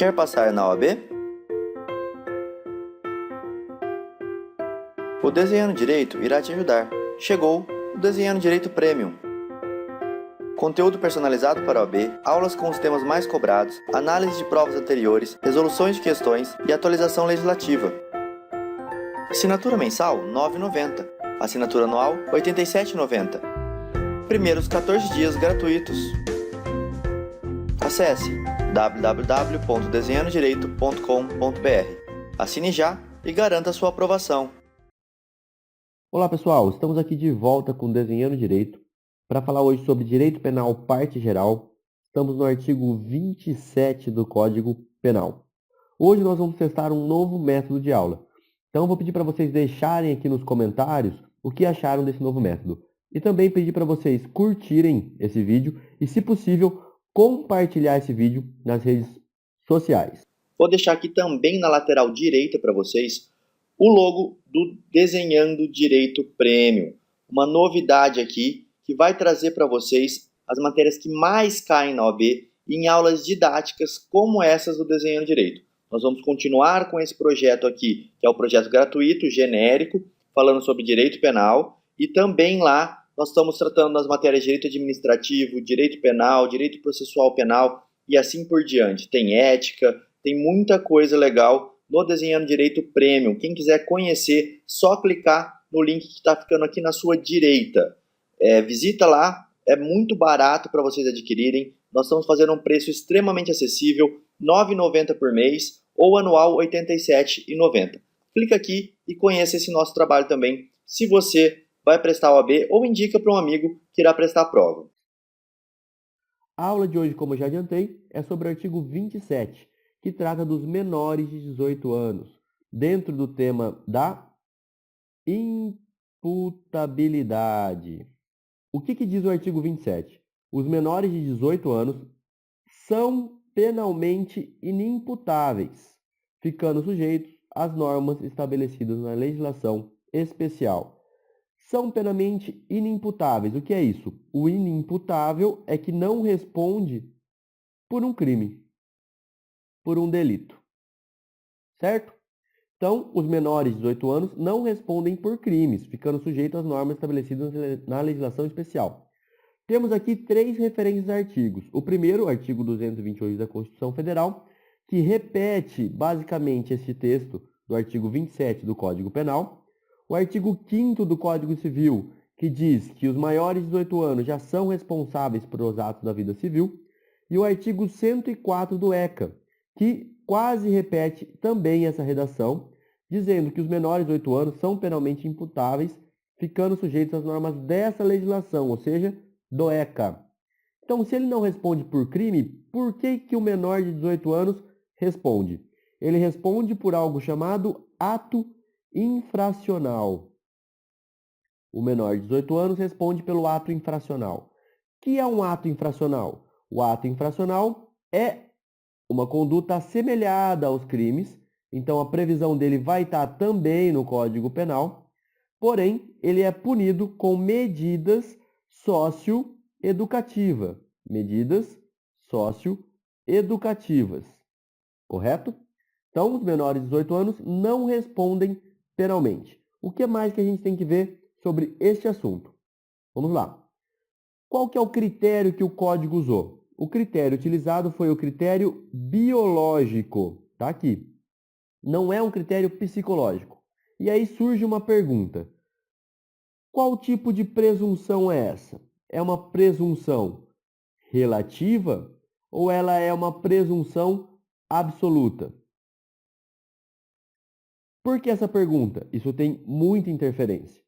Quer passar na OAB? O Desenhando Direito irá te ajudar. Chegou o Desenhando Direito Premium. Conteúdo personalizado para a OAB, aulas com os temas mais cobrados, análise de provas anteriores, resoluções de questões e atualização legislativa. Assinatura mensal R$ 9,90. Assinatura anual R$ 87,90. Primeiros 14 dias gratuitos. Acesse www.desenhandodireito.com.br. Assine já e garanta sua aprovação. Olá pessoal, estamos aqui de volta com Desenhando Direito para falar hoje sobre Direito Penal Parte Geral. Estamos no artigo 27 do Código Penal. Hoje nós vamos testar um novo método de aula. Então eu vou pedir para vocês deixarem aqui nos comentários o que acharam desse novo método. E também pedir para vocês curtirem esse vídeo e, se possível, compartilhar esse vídeo nas redes sociais. Vou deixar aqui também na lateral direita para vocês o logo do Desenhando Direito Premium. Uma novidade aqui que vai trazer para vocês as matérias que mais caem na OAB em aulas didáticas como essas do Desenhando Direito. Nós vamos continuar com esse projeto aqui, que é o projeto gratuito, genérico, falando sobre direito penal, e também lá nós estamos tratando das matérias de direito administrativo, direito penal, direito processual penal e assim por diante. Tem ética, tem muita coisa legal no Desenhando Direito Premium. Quem quiser conhecer, só clicar no link que está ficando aqui na sua direita. Visita lá, é muito barato para vocês adquirirem. Nós estamos fazendo um preço extremamente acessível, R$ 9,90 por mês ou anual R$ 87,90. Clica aqui e conheça esse nosso trabalho também, se você vai prestar a OAB ou indica para um amigo que irá prestar a prova. A aula de hoje, como eu já adiantei, é sobre o artigo 27, que trata dos menores de 18 anos, dentro do tema da imputabilidade. O que diz o artigo 27? Os menores de 18 anos são penalmente inimputáveis, ficando sujeitos às normas estabelecidas na legislação especial. São penalmente inimputáveis. O que é isso? O inimputável é que não responde por um crime, por um delito. Certo? Então, os menores de 18 anos não respondem por crimes, ficando sujeitos às normas estabelecidas na legislação especial. Temos aqui 3 referentes a artigos. O primeiro, o artigo 228 da Constituição Federal, que repete basicamente este texto do artigo 27 do Código Penal. O artigo 5º do Código Civil, que diz que os maiores de 18 anos já são responsáveis pelos atos da vida civil. E o artigo 104 do ECA, que quase repete também essa redação, dizendo que os menores de 18 anos são penalmente imputáveis, ficando sujeitos às normas dessa legislação, ou seja, do ECA. Então, se ele não responde por crime, por que o menor de 18 anos responde? Ele responde por algo chamado ato infracional. O menor de 18 anos responde pelo ato infracional. O que é um ato infracional? O ato infracional é uma conduta assemelhada aos crimes, então a previsão dele vai estar também no Código Penal, porém ele é punido com medidas socioeducativas. Medidas socioeducativas. Correto? Então, os menores de 18 anos não respondem penalmente. O que mais que a gente tem que ver sobre este assunto? Vamos lá. Qual que é o critério que o código usou? O critério utilizado foi o critério biológico. Está aqui. Não é um critério psicológico. E aí surge uma pergunta. Qual tipo de presunção é essa? É uma presunção relativa ou ela é uma presunção absoluta? Por que essa pergunta? Isso tem muita interferência.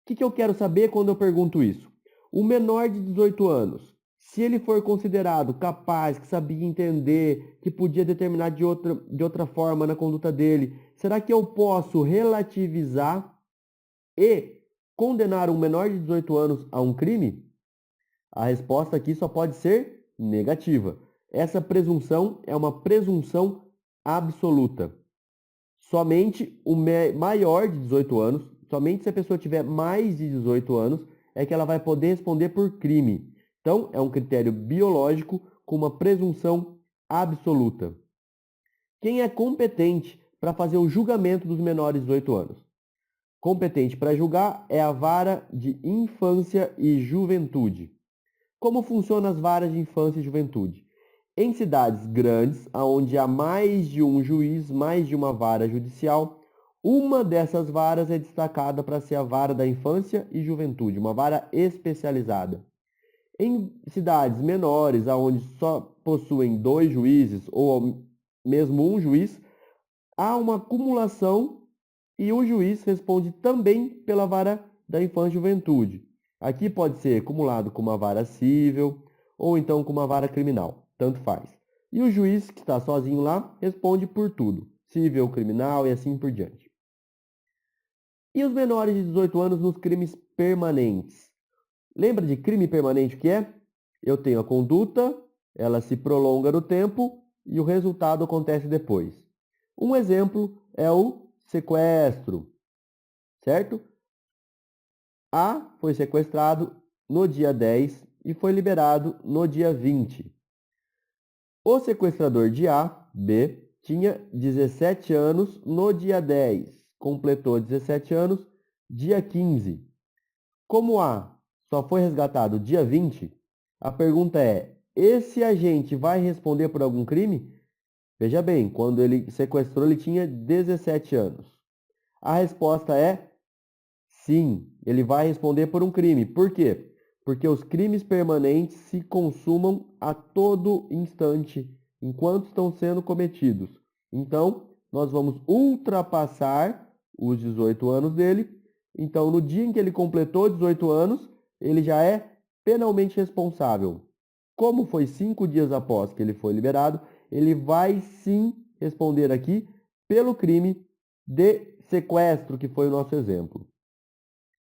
O que eu quero saber quando eu pergunto isso? O menor de 18 anos, se ele for considerado capaz, que sabia entender, que podia determinar de outra forma na conduta dele, será que eu posso relativizar e condenar um menor de 18 anos a um crime? A resposta aqui só pode ser negativa. Essa presunção é uma presunção absoluta. Somente o maior de 18 anos, somente se a pessoa tiver mais de 18 anos, é que ela vai poder responder por crime. Então, é um critério biológico com uma presunção absoluta. Quem é competente para fazer o julgamento dos menores de 18 anos? Competente para julgar é a Vara de Infância e Juventude. Como funcionam as varas de infância e juventude? Em cidades grandes, onde há mais de um juiz, mais de uma vara judicial, uma dessas varas é destacada para ser a vara da infância e juventude, uma vara especializada. Em cidades menores, onde só possuem 2 juízes ou mesmo um juiz, há uma acumulação e o juiz responde também pela vara da infância e juventude. Aqui pode ser acumulado com uma vara civil ou então com uma vara criminal, tanto faz. E o juiz que está sozinho lá responde por tudo, civil, criminal e assim por diante. E os menores de 18 anos nos crimes permanentes? Lembra de crime permanente o que é? Eu tenho a conduta, ela se prolonga no tempo e o resultado acontece depois. Um exemplo é o sequestro, certo? A foi sequestrado no dia 10 e foi liberado no dia 20. O sequestrador de A, B, tinha 17 anos no dia 10, completou 17 anos dia 15. Como A só foi resgatado dia 20, a pergunta é: esse agente vai responder por algum crime? Veja bem, quando ele sequestrou, ele tinha 17 anos. A resposta é sim, ele vai responder por um crime. Por quê? Porque os crimes permanentes se consumam a todo instante, enquanto estão sendo cometidos. Então, nós vamos ultrapassar os 18 anos dele. Então, no dia em que ele completou 18 anos, ele já é penalmente responsável. Como foi 5 dias após que ele foi liberado, ele vai sim responder aqui pelo crime de sequestro, que foi o nosso exemplo.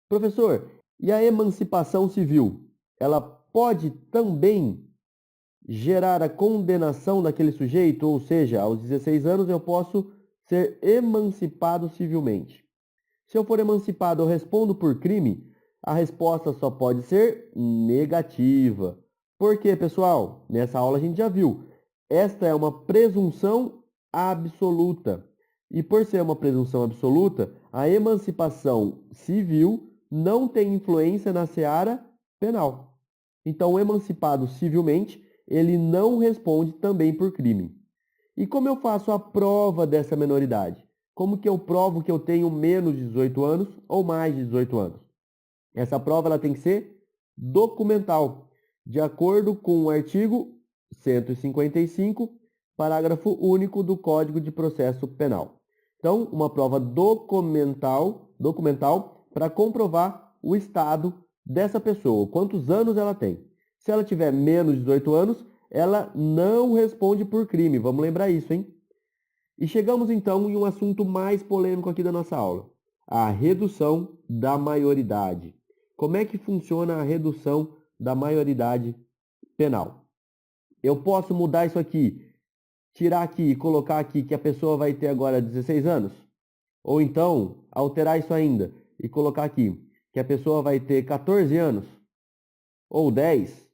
Professor, e a emancipação civil? Ela pode também gerar a condenação daquele sujeito? Ou seja, aos 16 anos eu posso ser emancipado civilmente. Se eu for emancipado, eu respondo por crime? A resposta só pode ser negativa. Por quê, pessoal? Nessa aula a gente já viu. Esta é uma presunção absoluta. E por ser uma presunção absoluta, a emancipação civil não tem influência na seara penal. Então, o emancipado civilmente, ele não responde também por crime. E como eu faço a prova dessa menoridade? Como que eu provo que eu tenho menos de 18 anos ou mais de 18 anos? Essa prova ela tem que ser documental, de acordo com o artigo 155, parágrafo único do Código de Processo Penal. Então, uma prova documental para comprovar o estado dessa pessoa, quantos anos ela tem. Se ela tiver menos de 18 anos, ela não responde por crime. Vamos lembrar isso, hein? E chegamos então em um assunto mais polêmico aqui da nossa aula, a redução da maioridade. Como é que funciona a redução da maioridade penal? Eu posso mudar isso aqui, tirar aqui e colocar aqui que a pessoa vai ter agora 16 anos? Ou então, alterar isso ainda e colocar aqui que a pessoa vai ter 14 anos? Ou 10?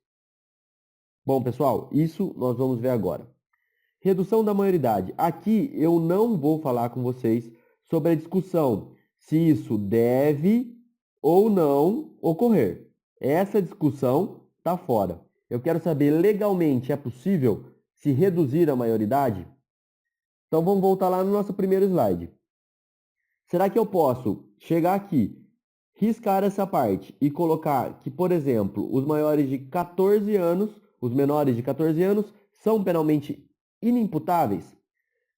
Bom, pessoal, isso nós vamos ver agora. Redução da maioridade. Aqui eu não vou falar com vocês sobre a discussão se isso deve ou não ocorrer. Essa discussão está fora. Eu quero saber legalmente é possível se reduzir a maioridade? Então vamos voltar lá no nosso primeiro slide. Será que eu posso chegar aqui, riscar essa parte e colocar que, por exemplo, os maiores de 14 anos, os menores de 14 anos são penalmente inimputáveis?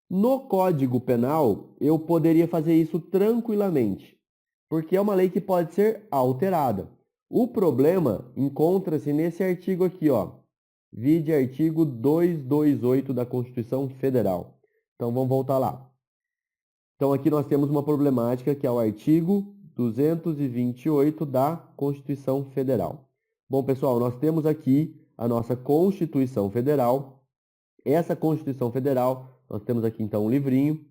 No Código Penal, eu poderia fazer isso tranquilamente, porque é uma lei que pode ser alterada. O problema encontra-se nesse artigo aqui, ó. Vide artigo 228 da Constituição Federal. Então vamos voltar lá. Então aqui nós temos uma problemática que é o artigo 228 da Constituição Federal. Bom, pessoal, nós temos aqui a nossa Constituição Federal. Essa Constituição Federal, nós temos aqui então um livrinho.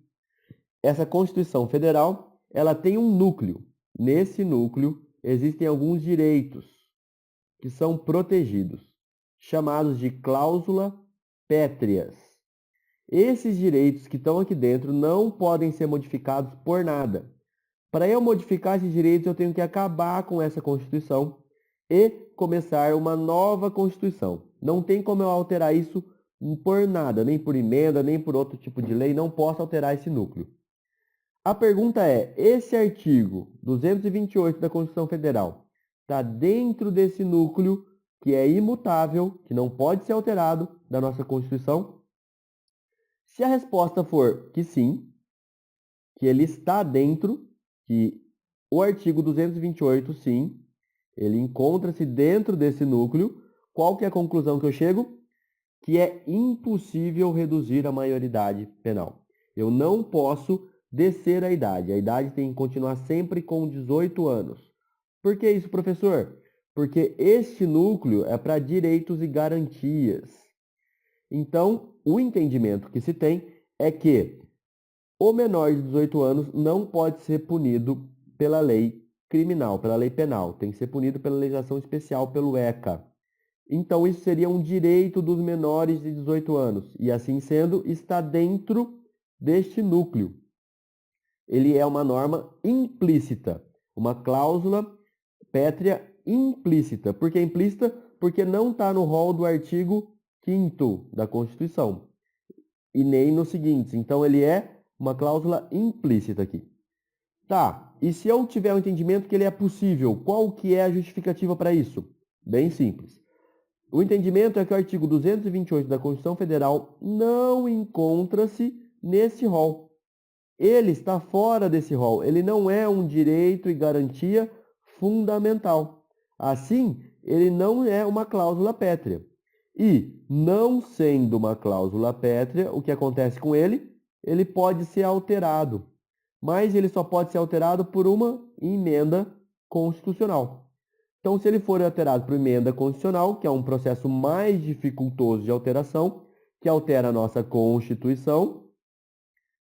Essa Constituição Federal, ela tem um núcleo. Nesse núcleo existem alguns direitos que são protegidos, chamados de cláusula pétreas. Esses direitos que estão aqui dentro não podem ser modificados por nada. Para eu modificar esses direitos, eu tenho que acabar com essa Constituição e começar uma nova Constituição. Não tem como eu alterar isso por nada, nem por emenda, nem por outro tipo de lei, não posso alterar esse núcleo. A pergunta é, esse artigo 228 da Constituição Federal está dentro desse núcleo que é imutável, que não pode ser alterado da nossa Constituição? Se a resposta for que sim, que ele está dentro, que o artigo 228, sim, ele encontra-se dentro desse núcleo, qual que é a conclusão que eu chego? Que é impossível reduzir a maioridade penal. Eu não posso descer a idade tem que continuar sempre com 18 anos. Por que isso, professor? Porque este núcleo é para direitos e garantias. Então, o entendimento que se tem é que o menor de 18 anos não pode ser punido pela lei criminal, pela lei penal. Tem que ser punido pela legislação especial, pelo ECA. Então, isso seria um direito dos menores de 18 anos. E assim sendo, está dentro deste núcleo. Ele é uma norma implícita, uma cláusula pétrea implícita. Por que implícita? Porque não está no rol do artigo 5º da Constituição. E nem nos seguintes. Então, ele é uma cláusula implícita aqui. Tá, e se eu tiver o entendimento que ele é possível, qual que é a justificativa para isso? Bem simples. O entendimento é que o artigo 228 da Constituição Federal não encontra-se nesse rol. Ele está fora desse rol. Ele não é um direito e garantia fundamental. Assim, ele não é uma cláusula pétrea. E, não sendo uma cláusula pétrea, o que acontece com ele? Ele pode ser alterado. Mas ele só pode ser alterado por uma emenda constitucional. Então, se ele for alterado por emenda constitucional, que é um processo mais dificultoso de alteração, que altera a nossa Constituição,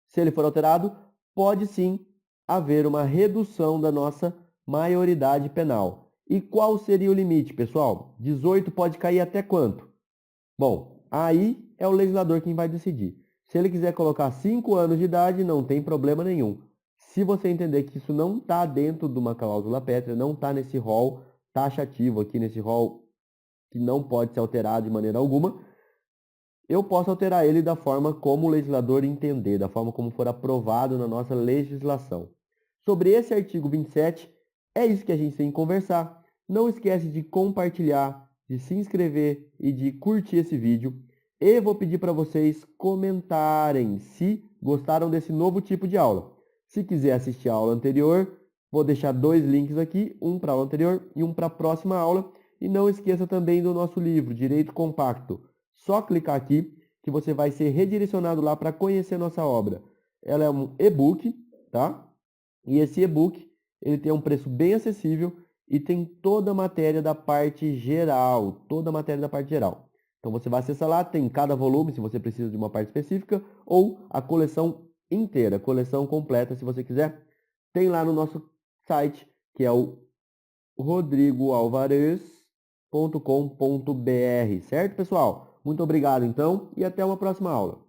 se ele for alterado, pode sim haver uma redução da nossa maioridade penal. E qual seria o limite, pessoal? 18 pode cair até quanto? Bom, aí é o legislador quem vai decidir. Se ele quiser colocar 5 anos de idade, não tem problema nenhum. Se você entender que isso não está dentro de uma cláusula pétrea, não está nesse rol taxativo aqui, nesse rol que não pode ser alterado de maneira alguma, eu posso alterar ele da forma como o legislador entender, da forma como for aprovado na nossa legislação. Sobre esse artigo 27, é isso que a gente tem que conversar. Não esquece de compartilhar, de se inscrever e de curtir esse vídeo. E vou pedir para vocês comentarem se gostaram desse novo tipo de aula. Se quiser assistir a aula anterior, vou deixar 2 links aqui, um para a aula anterior e um para a próxima aula. E não esqueça também do nosso livro, Direito Compacto. Só clicar aqui que você vai ser redirecionado lá para conhecer nossa obra. Ela é um e-book, tá? E esse e-book, ele tem um preço bem acessível e tem toda a matéria da parte geral, toda a matéria da parte geral. Então você vai acessar lá, tem cada volume, se você precisa de uma parte específica, ou a coleção inteira, coleção completa, se você quiser. Tem lá no nosso site, que é o rodrigoalvarez.com.br, certo, pessoal? Muito obrigado, então, e até uma próxima aula.